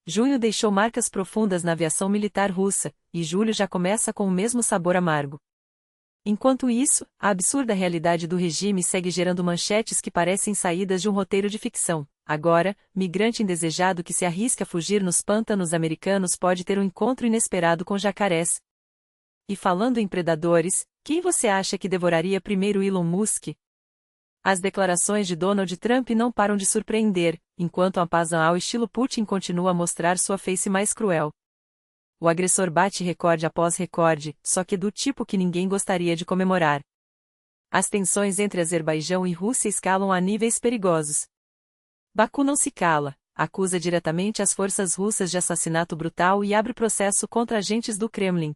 Junho deixou marcas profundas na aviação militar russa, e julho já começa com o mesmo sabor amargo. Enquanto isso, a absurda realidade do regime segue gerando manchetes que parecem saídas de um roteiro de ficção. Agora, migrante indesejado que se arrisca a fugir nos pântanos americanos pode ter um encontro inesperado com jacarés. E falando em predadores, quem você acha que devoraria primeiro Elon Musk? As declarações de Donald Trump não param de surpreender, enquanto a pazão ao estilo Putin continua a mostrar sua face mais cruel. O agressor bate recorde após recorde, só que do tipo que ninguém gostaria de comemorar. As tensões entre Azerbaijão e Rússia escalam a níveis perigosos. Baku não se cala, acusa diretamente as forças russas de assassinato brutal e abre processo contra agentes do Kremlin.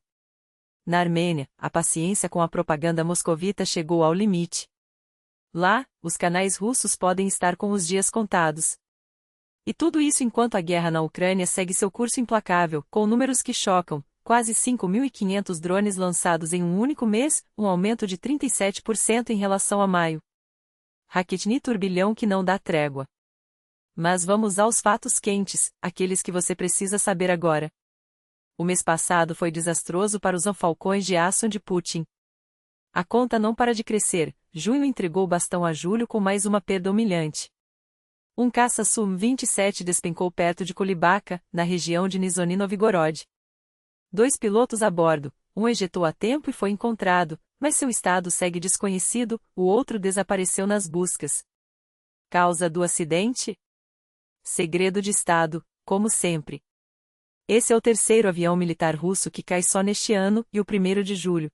Na Armênia, a paciência com a propaganda moscovita chegou ao limite. Lá, os canais russos podem estar com os dias contados. E tudo isso enquanto a guerra na Ucrânia segue seu curso implacável, com números que chocam, quase 5.500 drones lançados em um único mês, um aumento de 37% em relação a maio. Raquetni turbilhão que não dá trégua. Mas vamos aos fatos quentes, aqueles que você precisa saber agora. O mês passado foi desastroso para os falcões de aço de Putin. A conta não para de crescer, junho entregou o bastão a julho com mais uma perda humilhante. Um caça Su-27 despencou perto de Kulibaka, na região de Nizhny Novgorod. 2 pilotos a bordo, um ejetou a tempo e foi encontrado, mas seu estado segue desconhecido, o outro desapareceu nas buscas. Causa do acidente? Segredo de Estado, como sempre. Esse é o terceiro avião militar russo que cai só neste ano, e o 1º de julho.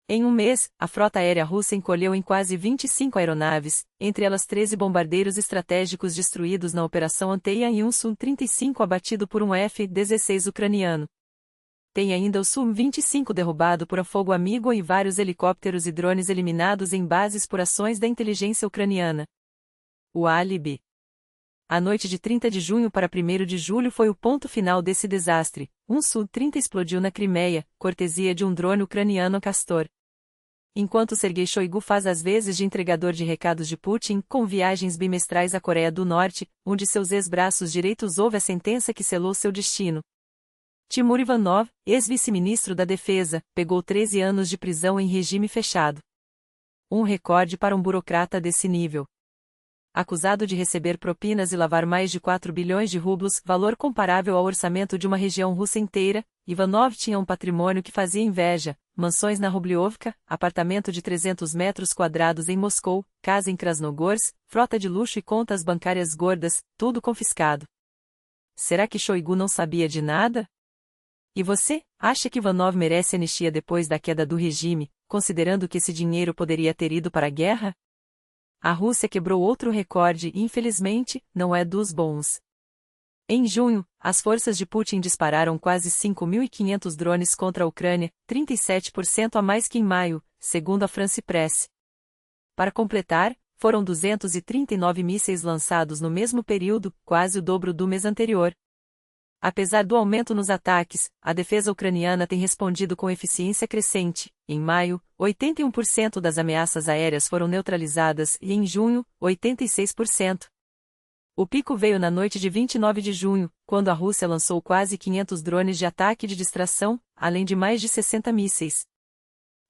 Em um mês, a frota aérea russa encolheu em quase 25 aeronaves, entre elas 13 bombardeiros estratégicos destruídos na Operação Anteia e um Su-35 abatido por um F-16 ucraniano. Tem ainda o Su-25 derrubado por um fogo amigo e vários helicópteros e drones eliminados em bases por ações da inteligência ucraniana. O álibi. A noite de 30 de junho para 1º de julho foi o ponto final desse desastre. Um Su-30 explodiu na Crimeia, cortesia de um drone ucraniano Castor. Enquanto Sergei Shoigu faz as vezes de entregador de recados de Putin, com viagens bimestrais à Coreia do Norte, um de seus ex-braços direitos ouve a sentença que selou seu destino. Timur Ivanov, ex-vice-ministro da Defesa, pegou 13 anos de prisão em regime fechado. Um recorde para um burocrata desse nível. Acusado de receber propinas e lavar mais de 4 bilhões de rublos, valor comparável ao orçamento de uma região russa inteira, Ivanov tinha um patrimônio que fazia inveja: mansões na Rubliovka, apartamento de 300 metros quadrados em Moscou, casa em Krasnogorsk, frota de luxo e contas bancárias gordas, tudo confiscado. Será que Shoigu não sabia de nada? E você, acha que Ivanov merece anistia depois da queda do regime, considerando que esse dinheiro poderia ter ido para a guerra? A Rússia quebrou outro recorde e, infelizmente, não é dos bons. Em junho, as forças de Putin dispararam quase 5.500 drones contra a Ucrânia, 37% a mais que em maio, segundo a France Press. Para completar, foram 239 mísseis lançados no mesmo período, quase o dobro do mês anterior. Apesar do aumento nos ataques, a defesa ucraniana tem respondido com eficiência crescente. Em maio, 81% das ameaças aéreas foram neutralizadas e em junho, 86%. O pico veio na noite de 29 de junho, quando a Rússia lançou quase 500 drones de ataque e de distração, além de mais de 60 mísseis.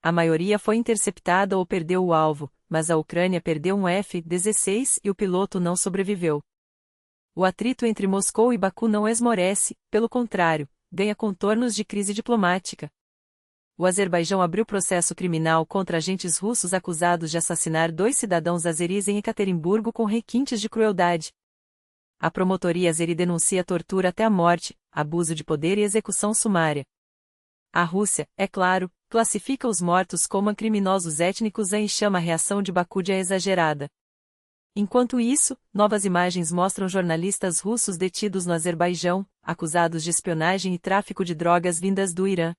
A maioria foi interceptada ou perdeu o alvo, mas a Ucrânia perdeu um F-16 e o piloto não sobreviveu. O atrito entre Moscou e Baku não esmorece, pelo contrário, ganha contornos de crise diplomática. O Azerbaijão abriu processo criminal contra agentes russos acusados de assassinar 2 cidadãos azeris em Ekaterimburgo com requintes de crueldade. A promotoria azeri denuncia tortura até a morte, abuso de poder e execução sumária. A Rússia, é claro, classifica os mortos como criminosos étnicos e chama a reação de Baku de exagerada. Enquanto isso, novas imagens mostram jornalistas russos detidos no Azerbaijão, acusados de espionagem e tráfico de drogas vindas do Irã.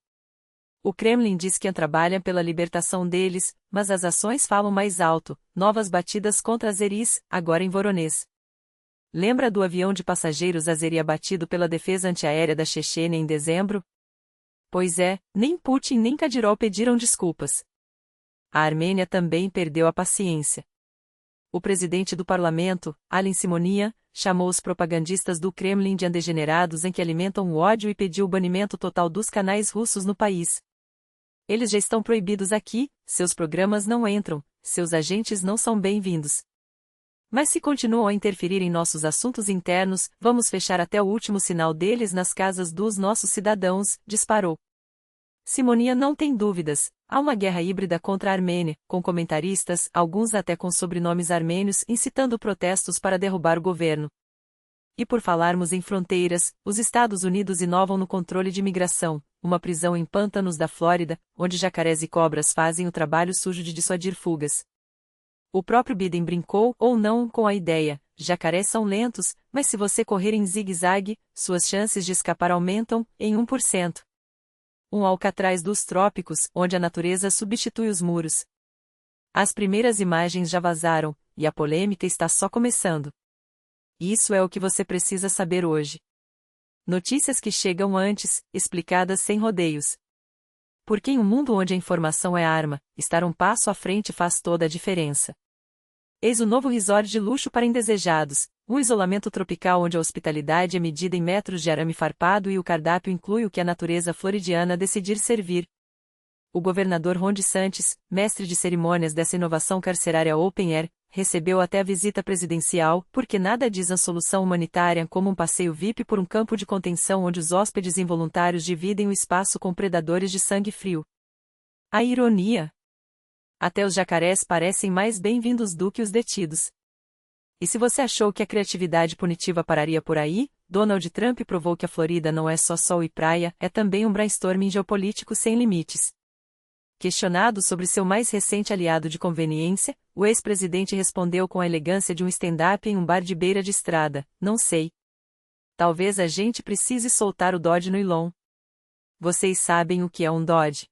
O Kremlin diz que trabalha pela libertação deles, mas as ações falam mais alto: novas batidas contra azeris, agora em Voronezh. Lembra do avião de passageiros azeri abatido pela defesa antiaérea da Chechênia em dezembro? Pois é, nem Putin nem Kadyrov pediram desculpas. A Armênia também perdeu a paciência. O presidente do parlamento, Alin Simonian, chamou os propagandistas do Kremlin de degenerados em que alimentam o ódio e pediu o banimento total dos canais russos no país. Eles já estão proibidos aqui, seus programas não entram, seus agentes não são bem-vindos. Mas se continuam a interferir em nossos assuntos internos, vamos fechar até o último sinal deles nas casas dos nossos cidadãos, disparou. Simonia não tem dúvidas, há uma guerra híbrida contra a Armênia, com comentaristas, alguns até com sobrenomes armênios, incitando protestos para derrubar o governo. E por falarmos em fronteiras, os Estados Unidos inovam no controle de imigração, uma prisão em pântanos da Flórida, onde jacarés e cobras fazem o trabalho sujo de dissuadir fugas. O próprio Biden brincou, ou não, com a ideia: jacarés são lentos, mas se você correr em zigue-zague, suas chances de escapar aumentam, em 1%. Um alcatraz dos trópicos, onde a natureza substitui os muros. As primeiras imagens já vazaram, e a polêmica está só começando. Isso é o que você precisa saber hoje. Notícias que chegam antes, explicadas sem rodeios. Porque em um mundo onde a informação é arma, estar um passo à frente faz toda a diferença. Eis o novo resort de luxo para indesejados, um isolamento tropical onde a hospitalidade é medida em metros de arame farpado e o cardápio inclui o que a natureza floridiana decidir servir. O governador Ron DeSantis, mestre de cerimônias dessa inovação carcerária Open Air, recebeu até a visita presidencial, porque nada diz a solução humanitária como um passeio VIP por um campo de contenção onde os hóspedes involuntários dividem o espaço com predadores de sangue frio. A ironia! Até os jacarés parecem mais bem-vindos do que os detidos. E se você achou que a criatividade punitiva pararia por aí, Donald Trump provou que a Flórida não é só sol e praia, é também um brainstorming geopolítico sem limites. Questionado sobre seu mais recente aliado de conveniência, o ex-presidente respondeu com a elegância de um stand-up em um bar de beira de estrada: não sei. Talvez a gente precise soltar o Dodge no Elon. Vocês sabem o que é um Dodge?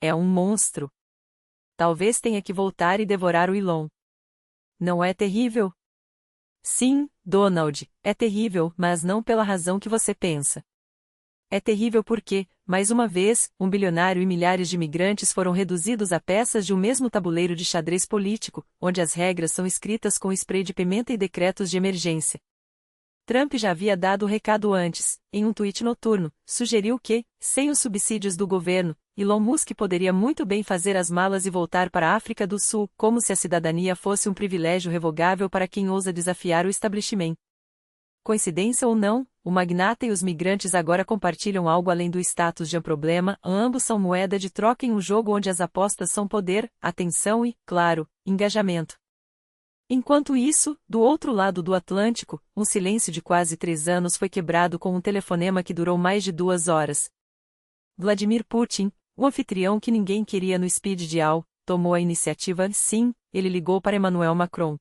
É um monstro. Talvez tenha que voltar e devorar o Elon. Não é terrível? Sim, Donald, é terrível, mas não pela razão que você pensa. É terrível porque, mais uma vez, um bilionário e milhares de imigrantes foram reduzidos a peças de um mesmo tabuleiro de xadrez político, onde as regras são escritas com spray de pimenta e decretos de emergência. Trump já havia dado o recado antes, em um tweet noturno, sugeriu que, sem os subsídios do governo, Elon Musk poderia muito bem fazer as malas e voltar para a África do Sul, como se a cidadania fosse um privilégio revogável para quem ousa desafiar o establishment. Coincidência ou não, o magnata e os migrantes agora compartilham algo além do status de um problema, ambos são moeda de troca em um jogo onde as apostas são poder, atenção e, claro, engajamento. Enquanto isso, do outro lado do Atlântico, um silêncio de quase 3 anos foi quebrado com um telefonema que durou mais de 2 horas. Vladimir Putin, o anfitrião que ninguém queria no speed dial, tomou a iniciativa. Sim, ele ligou para Emmanuel Macron.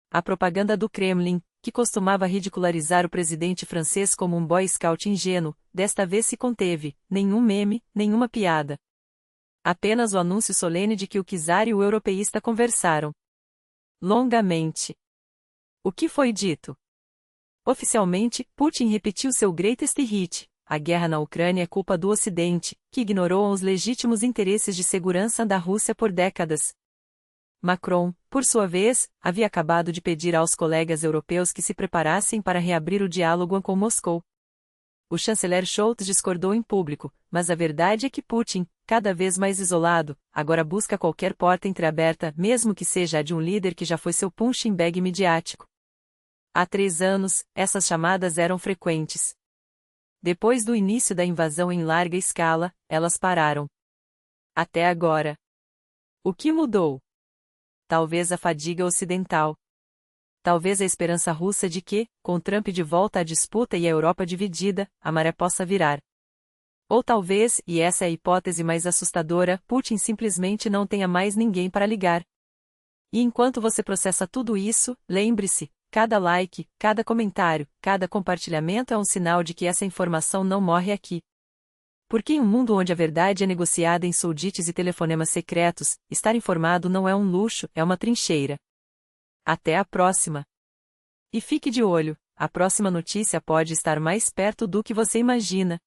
A propaganda do Kremlin, que costumava ridicularizar o presidente francês como um boy scout ingênuo, desta vez se conteve, nenhum meme, nenhuma piada. Apenas o anúncio solene de que o czar e o europeísta conversaram longamente. O que foi dito? Oficialmente, Putin repetiu seu greatest hit: a guerra na Ucrânia é culpa do Ocidente, que ignorou os legítimos interesses de segurança da Rússia por décadas. Macron, por sua vez, havia acabado de pedir aos colegas europeus que se preparassem para reabrir o diálogo com Moscou. O chanceler Scholz discordou em público, mas a verdade é que Putin, cada vez mais isolado, agora busca qualquer porta entreaberta, mesmo que seja a de um líder que já foi seu punching bag midiático. Há 3 anos, essas chamadas eram frequentes. Depois do início da invasão em larga escala, elas pararam. Até agora. O que mudou? Talvez a fadiga ocidental. Talvez a esperança russa de que, com Trump de volta à disputa e a Europa dividida, a maré possa virar. Ou talvez, e essa é a hipótese mais assustadora, Putin simplesmente não tenha mais ninguém para ligar. E enquanto você processa tudo isso, lembre-se, cada like, cada comentário, cada compartilhamento é um sinal de que essa informação não morre aqui. Porque em um mundo onde a verdade é negociada em soldites e telefonemas secretos, estar informado não é um luxo, é uma trincheira. Até a próxima. E fique de olho, a próxima notícia pode estar mais perto do que você imagina.